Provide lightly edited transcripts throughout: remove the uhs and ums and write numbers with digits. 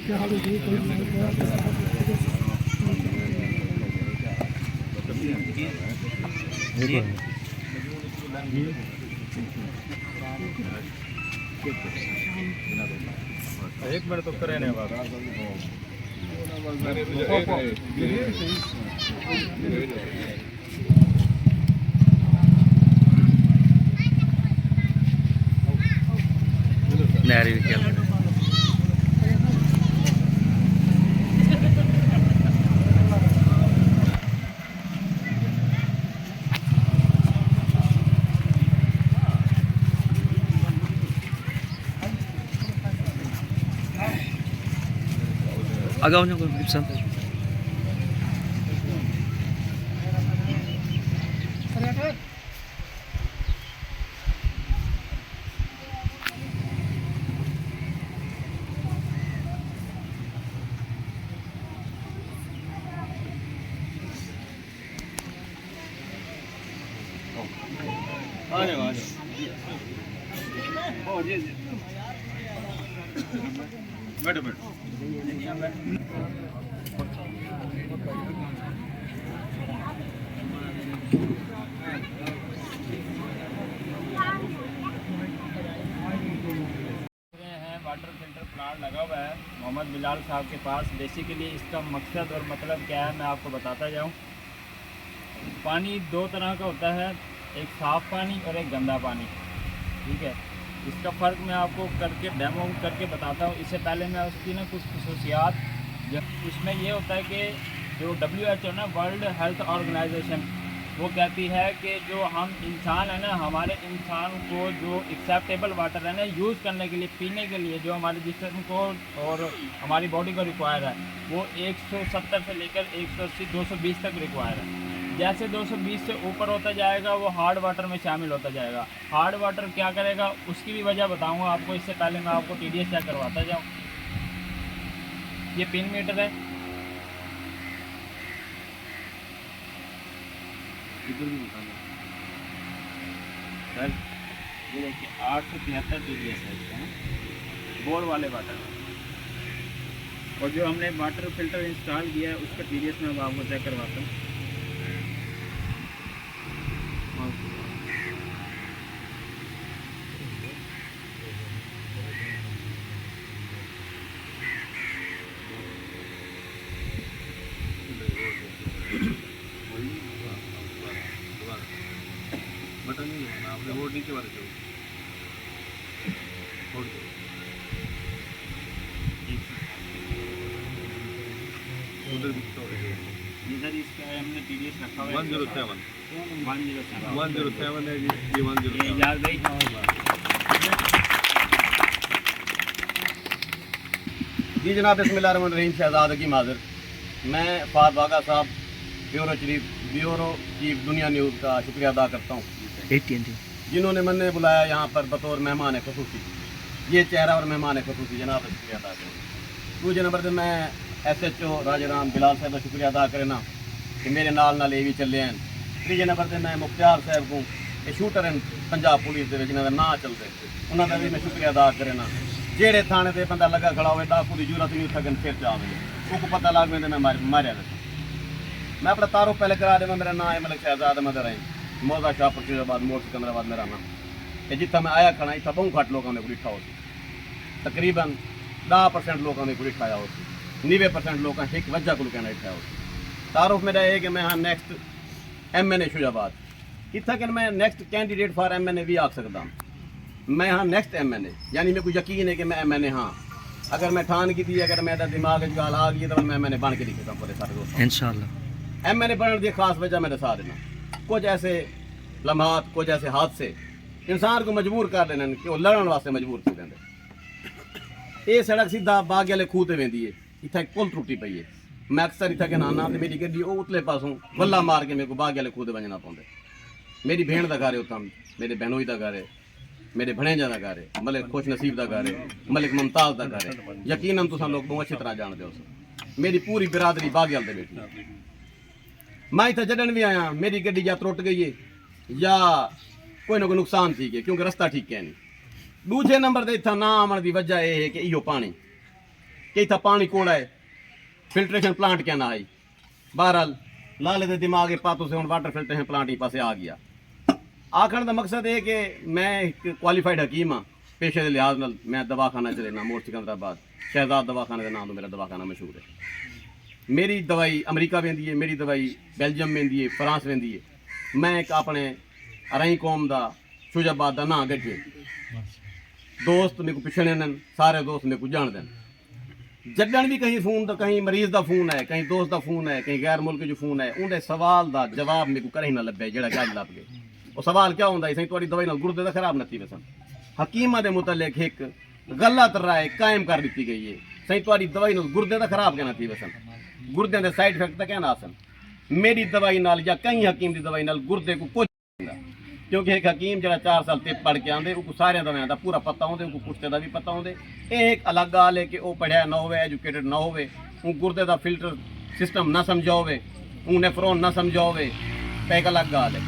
एक मिनट तो करे नहीं बात नहरी खेल agaw ko Gibson. बैठो बैठो वाटर फिल्टर प्लांट लगा हुआ है मोहम्मद बिलाल साहब के पास। बेसिकली इसका मकसद और मतलब क्या है मैं आपको बताता जाऊँ। पानी दो तरह का होता है, एक साफ़ पानी और एक गंदा पानी, ठीक है। इसका फ़र्क मैं आपको करके डेमो करके बताता हूँ। इससे पहले मैं उसकी ना कुछ खसूसियात, उसमें ये होता है कि जो WHO ना वर्ल्ड हेल्थ ऑर्गेनाइजेशन, वो कहती है कि जो हम इंसान है ना, हमारे इंसान को जो एक्सेप्टेबल वाटर है ना यूज़ करने के लिए, पीने के लिए, जो हमारे जिस्म को और हमारी बॉडी को रिक्वायर है, वो 170 से लेकर 180 220 तक रिक्वायर है। जैसे 220 से ऊपर होता जाएगा वो हार्ड वाटर में शामिल होता जाएगा। हार्ड वाटर क्या करेगा उसकी भी वजह बताऊंगा आपको। इससे पहले मैं आपको TDS चेक करवाता जाऊँ। ये पिन मीटर है, सर ये देखिए 873 TDS है इसका, बोर वाले वाटर। और जो हमने वाटर फिल्टर इंस्टॉल किया है उसका TDS में आपको चेक करवाता हूँ। बटन नहीं है ना, आपने वो नीचे वाले जो उधर दिखता है। इधर इसका हमने TDS रखा हुआ है 107 107 है जी, ये 107 याद भाई। जी जनाब, बिस्मिल्लाहिर्रहमानिर्रहीम। शहजाद की माजर, मैं फाद बागा साहब ब्यूरो चीफ दुनिया न्यूज़ का शुक्रिया अदा करता हूँ, जिन्होंने मैंने बुलाया यहाँ पर बतौर मेहमान ख़ुसूसी। ये चेहरा और मेहमान ख़ुसूसी जनाब का शुक्रिया अदा करें। दूसरे नंबर पर मैं SHO राजाराम बिलाल साहब का शुक्रिया अदा करना कि मेरे नाल ये भी चले हैं। तीजे नंबर पर मैं मुख्तार साहब को ये शूटर हैं पंजाब पुलिस के ना चलते, उन्होंने भी मैं शुक्रिया अदा करना। जेड़े थाने से बंदा लगा खड़ा हुए डाकू की जरूरत नहीं थकन फिर से आवे उसको पता लग गया मैं मारिया गया। मैं अपना तारुफ पहले करा दूँगा। मेरा नाम है मलिक शहजाद अहमद रही, मौजा शाह फकीराबाद मोड़ सिकंदराबाद मेरा नाम। जितना मैं आया खड़ा इतना बहुत घट लोगों ने इकट्ठा हो सी, तकरीबन 10% लोगों ने इकट्ठा हो सी, 90% लोग एक वजह को कहना इकट्ठा हो सी। तारुफ मेरा है कि मैं हाँ नेक्स्ट MNA शुजाबाद इतना कि मैं नेक्स्ट कैंडिडेट फॉर MNA भी आ सकता। मैं हाँ नेक्स्ट MNA, यानी मेरे को यकीन है कि मैं MNA हाँ, अगर मैं ठान की थी, अगर मेरा दिमाग गाल आ गई तो मैं MNA बन के दिखेगा पूरे सारे दोस्त इंशाल्लाह। MNA बनने की खास वजह मैं दसा देना। कुछ ऐसे लम्हात, कुछ ऐसे हादसे इंसान को मजबूर कर देना कि वो लड़न वास्ते मजबूर कर देंगे। ये सड़क सीधा बाग वाले खूह ते वेंदी है, इतना पुल टुटी पई है। मैं अक्सर इतना कहना तो मेरी गड्डी वो उतले पासों वल्ला मार के मेरे को बाग वाले खूह ते वजना पौंदे। मेरी भेण का घर है उत्तम, मेरे बहनोई का घर है, मेरे भणेजा का घर है, मलिक खुश नसीब का घर है, मलिक मुमताज का घर है। यकीनन तुम लोग बहुत अच्छी तरह जानते हो। मेरी पूरी बिरादरी बागेल से बैठी। मैं इतना जडन भी आया, मेरी गड्डी या त्रुट गई है या कोई ना कोई नुकसान थी गया, क्योंकि रास्ता ठीक है नहीं। दूसरे नंबर पर इतना ना आने की वजह यह है कि इो पानी कि इतना पानी कोड़ा है, फिल्ट्रेशन प्लांट क्या ना आई। बहरहाल लाले के दिमाग पातों से हम वाटर फिल्ट्रेशन प्लांट ही पासे आ गया। आखिर का मकसद है कि मैं एक क्वालीफाइड हकीम हाँ, पेशे के लिहाज नाल मैं दवाखाना च रहना मोर सिकंदराबाद, शहजाद दवाखाना के नाम तो मेरा दवाखाना मशहूर है। मेरी दवाई अमरीका वेंदी है, मेरी दवाई बेल्जियम वेंदी है, फ्रांस वेंदी है। मैं एक अपने अरई कौम का शुजाबाद का ना गजे दोस्त मेरे को पिछड़े न, सारे दोस्त मेरे को जान दें। जडन भी कहीं फोन तो कहीं मरीज का फोन है, कहीं दोस्त का फोन है, कहीं गैर मुल्क जो फोन है, उनके सवाल का जवाब मेरे को कहीं ना लभे जो अज लभ गए। वो सवाल क्या होंगे सही थोड़ी दवाई गुर्दे तो खराब नहीं वैसन। हकीमा के मुतलिक एक गलत राय कायम कर दी गई है सही थोड़ी दवाई गुर्दे तो खराब कहना थी वैसन, गुर्दे के साइड इफेक्ट तो कहना आसन। मेरी दवाई नाल या कई हकीम की दवाई नाल गुर्दे को कुछ नहीं, क्योंकि एक हकीम जरा 4 साल ते पढ़ के आते उसको सारे दवाइयों का पूरा पता होंगे, उनको पुछते का भी पता होंगे। ये एक अलग गल है कि वह पढ़िया ना हो, एजुकेटेड ना हो, गुर्दे का फिल्टर सिस्टम ना समझा हो, नेफ्रोन ना समझा हो, तो एक अलग गल है।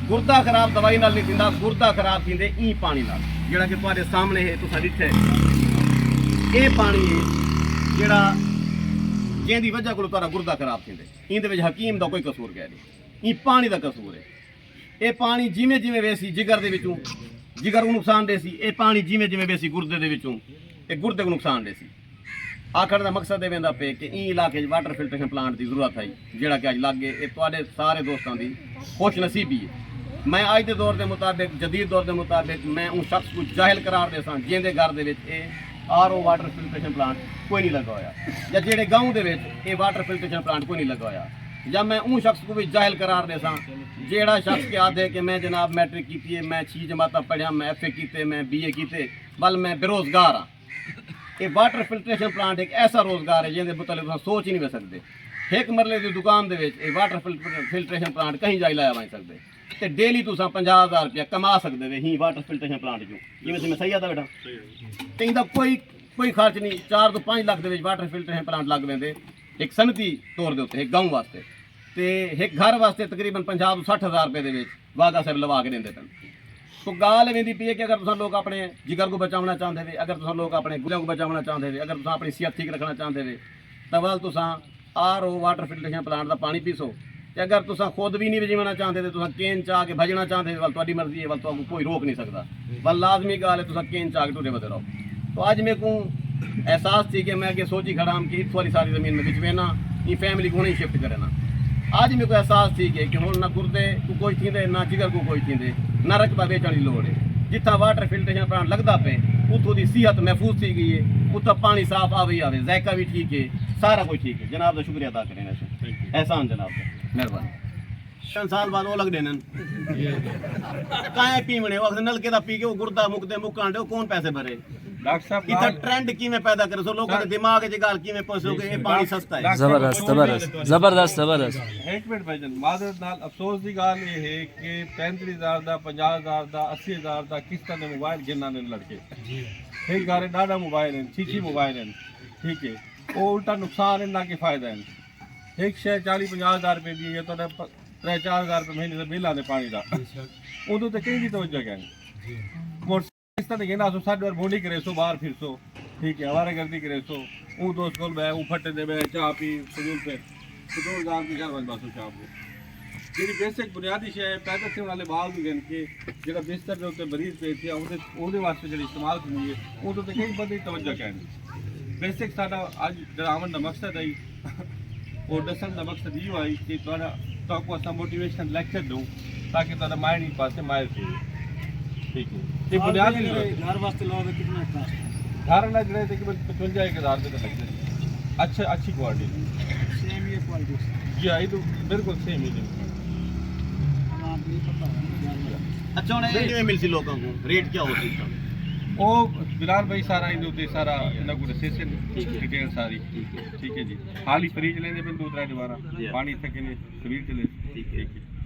गुर्दा खराब दवाई नाल नहीं थींदा, गुर्दा खराब थींदे ई पानी नाल जिहड़ा कि तुहाडे सामने है, तुसां डिठे ये पानी है जिहड़ा जिहदी वजह कोल तुहाडा गुर्दा खराब थींदे। इहदे विच हकीम दा कोई कसूर गै नहीं, ई पानी दा कसूर है। ये पानी जिमें जिमें वेसी जिगर दे विचों जिगर को नुकसान दे सी, ये पानी जिमें जिमें वेसी गुर्दे दे विचों ये गुर्दे को नुकसान दे सी। आखिर का मकसद ये वेंदा पे कि ई इलाके वाटर फिल्ट्रेशन प्लांट की जरूरत है जिहड़ा कि अज लागे ये तुहाडे सारे दोस्तों की खुश नसीबी है। मैं अज के दौर के मुताबिक, जदीद दौर के मुताबिक मैं उस शख्स को जाहिल करार दे सा जिंदे घर दे विच RO वाटर फिल्ट्रेशन प्लांट कोई नहीं लगा होया, या जेड़े गाँव के ये वाटर फिल्ट्रेशन प्लांट कोई नहीं लगा होया। या मैं उन शख्स को भी जाहिल करार दे सा जेड़ा शख्स के आदे कि मैं जनाब मैट्रिक की है, मैं 6 जमात पढ़िया, मैं FA कीते, मैं BA कीते, बल मैं बेरोजगार हाँ। ये वाटर फिल्ट्रेशन प्लांट एक ऐसा रोजगार है जिंदे मुतलिक तुम सोच ही नहीं सकते। एक मरले की दुकान के वाटर फिल्ट्रेशन प्लांट कहीं जाई लाया वहीं सकते, तो डेली तुम 50,000 रुपया कमा सकते वे ही वाटर फिल्ट्रेशन प्लांट चो। जिमें से मैं सही आता बेटा, तो इनका कोई खर्च नहीं। 4 तो 5 लाख के वाटर फिल्ट्रेशन प्लांट लग पेंदे एक सनती तौर के उत्ते, एक गाँव वास्ते, तो एक घर वास्ते तकरीबन 50 तो 60,000 रुपये के वाघा साहब लवा के देंगे पेन। तो गाल वेंदी पी है कि अगर तुम लोग अपने जिगर को बचाना चाहते थे, अगर तुम लोग अपने गुर्दे को बचाना चाहते थे, अगर तुम अपनी सेहत ठीक रखना चाहते थे, तो वल तुम RO वाटर फिल्ट्रेशन प्लांट का पानी पीसो। अगर तुम खुद भी नहीं जीवना चाहते थे, तुम केन चाह के भजना चाहते थे, वल तुहाडी मर्जी है, वल तो कोई रोक नहीं सकता। वल लाजमी गल है तुम केन चाह के टुरे बदे रहो। तो अज मेरे को एहसास थी कि मैं अगे सोची खड़ा कि इस वाली सारी जमीन में बिच ना ये फैमिली को नहीं शिफ्ट करे ना। आज मेरे को एहसास थी कि हुण ना गुर्दे को कोई थींदे, ना जिगर को कोई थींदे, ना रकबा बेचण की लोड़ है। जिथा वाटर फिल्ट्रेशन प्लांट लगता पे उतों की सेहत महफूज थी गई है, उतना पानी साफ आवे आवे, जायका भी ठीक है, सारा कुछ ठीक है। जनाब का शुक्रिया अदा करें, एहसान जनाब का, मेहरबानी। 3 साल बाद वो लग देन काए पीवने वो नलके दा पी के वो गुर्दा मुकदे मुकान दे कौन पैसे भरे। डॉक्टर साहब इतना ट्रेंड किवें पैदा करे सो लोगों के दिमाग च गल किवें पहुंचो कि ये पानी सस्ता है। जबरदस्त जबरदस्त जबरदस्त जबरदस्त। एक मिनट भाईजान, मादर नाल अफसोस की गल ये है कि 35,000 का 50,000 का 80,000 का किस्तां दे मोबाइल गिनना ने लड़के एक गारे डाडा मोबाइल हैं, 6 मोबाइल हैं, ठीक है, वो उल्टा नुकसान है ना कि फायदा है। एक शे 40-50,000 रुपये दी है तो 3-4,000 रुपये महीने का बिल आने पानी का, उदों तो कहीं तो जगह किस्तां दे गिना सो 60 बार बोली करे सो बाहर फिर सो, ठीक है, हमारे गर्दी करे सो वो दोस्त को मैं फटे दे मैं चाह पी फजूल पे 2,000 की घर बन बसो शाम को जी बेसिक बुनियादी शे पैदा से वाले बाल भी गन के जो बिस्तर के उत्ते मरीज पे थे ਉਹਦੇ वास्ते जो इस्तेमाल करनी है वो तो कई बंदे तवज्जो कहने बेसिक साडा आज जरावन का मकसद है और दसन का मकसद ये है कि तो असा मोटिवेशनल लेक्चर दूँ ताकि तुम्हारा माइंड इस पास माहिर थे, ठीक है। ये बुनियादी घर वास्ते लोग कितना घर ना जड़े तकरीबन 55,000 रुपये तक लगे, अच्छी क्वालिटी सेम ये क्वालिटी जी आई तो बिल्कुल सेम ही अच्छा हुण ये किवें मिलसी लोगों को रेट क्या होती है? वो बिलाल भाई सारा इन उत्ते सारा इन्हां को सेशन डिटेल सारी, ठीक है जी। हाल ही फ्रिज लेंदे पे 2-3 दोबारा पानी तक ने खरीद चले, ठीक है,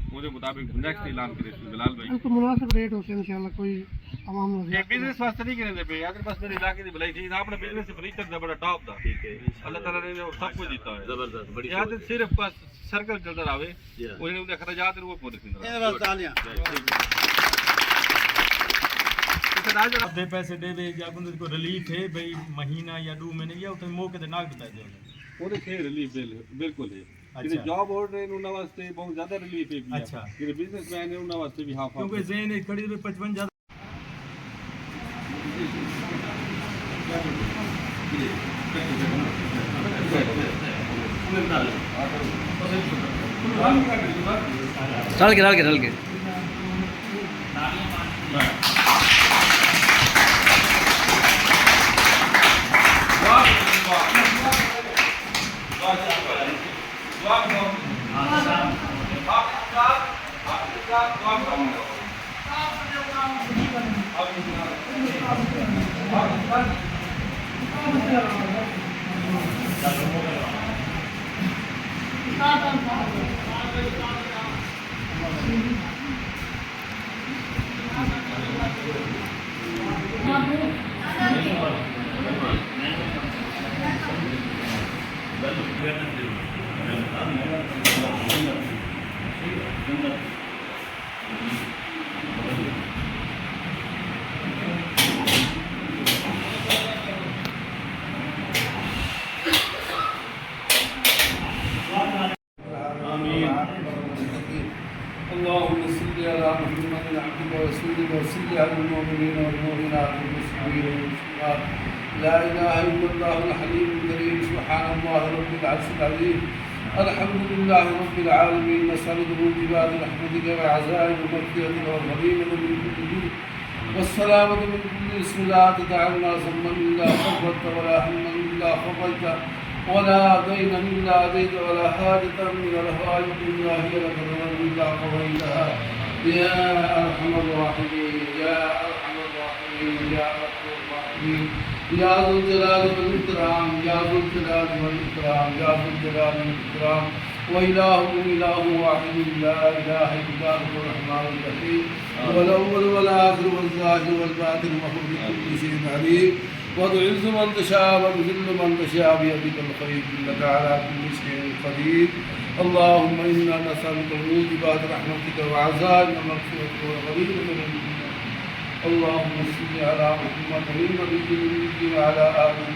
उसके मुताबिक नेक्स्ट ऐलान करे बिलाल भाई तो मुनासिब रेट होते हैं इंशाल्लाह। कोई आवाम ये बिजनेस वास्ते नहीं करने पे अगर बस मेरे इलाके की भलाई थी अपना बिजनेस फर्नीचर दा बड़ा टॉप दा, ठीक है, अल्लाह ताला ने सब कुछ दिता है जबरदस्त बड़ी याद सिर्फ बस सर्कल चलता रहे उन्हें खर्चात वो पूरे ए बस तालियां आधे पैसे देवे या बंदे को रिलीफ है भाई महीना या 2 महीने या उते मौके ते नाक बता दो ਉਹਦੇ ਤੇ ਰਿਲੀਫ ਬਿਲਕੁਲ ਹੈ अच्छा। ਜਿਹੜੇ ਜੌਬ ਹੋਲਡਰ ਨੇ ਉਹਨਾਂ ਵਾਸਤੇ ਬਹੁਤ ਜ਼ਿਆਦਾ ਰਿਲੀਫ ਹੈ अच्छा। ਜਿਹੜੇ ਬਿਜ਼ਨਸਮੈਨ ਨੇ ਉਹਨਾਂ ਵਾਸਤੇ ਵੀ ਹਾਫ क्योंकि ज़हन एक खड़ी पे 55 ज्यादा रल के اللهم صل على محمد عبدك ورسولك وصل على المؤمنين والمؤمنات والمسلمين والمسلمات لا اله الا الله الحليم الكريم سبحان الله رب العرش العظيم الحمد لله رب العالمين نسألك موجبات رحمتك وعزائم مغفرتك والغنيمة من كل جود والسلامة من كل اسم لا تدعنا ذنبا الا غفرت ولا هما الا فرجت ولا دينا الا اديت ولا حاجة من الحوائج الدنيا هي لك الا قضيتها يا ارحم الراحمين يا ارحم الراحمين يا ارحم الراحمين يا ذو الجلال والاكرام يا ذو الجلال والاكرام يا ذو الجلال والاكرام وإلهكم إله واحد لا إله إلا هو الرحمن الرحيم هو الأول والآخر والظاهر والباطن وهو بكل شيء عليم وتعز من تشاء وتذل من تشاء بيدك الخير إنك على كل شيء قدير اللهم إنا نسألك موجبات رحمتك وعزائم مغفرتك والغنيمة من الدنيا اللهم صل على محمد النبي وعلى آله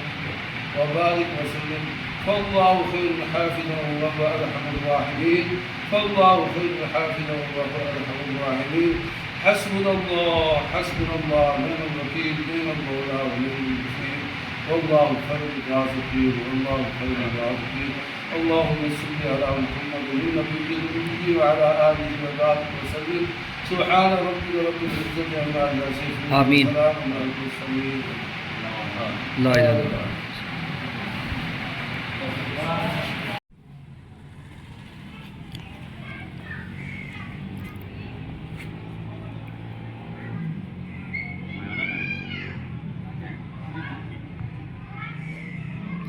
وبارك وسلم فالله خير حافظا وهو أرحم الراحمين فالله خير حافظا وهو أرحم الراحمين حسبنا الله نعم الوكيل نعم المولى ونعم النصير والله خير الرازقين والله خير الرازقين اللهم صل على محمد النبي وعلى آله وبارك وسلم سبحان ربك رب العزة عما يصفون آمين. وسلام على المرسلين لا إله إلا الله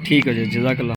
ठीक है जी जज़ाकल्लाह।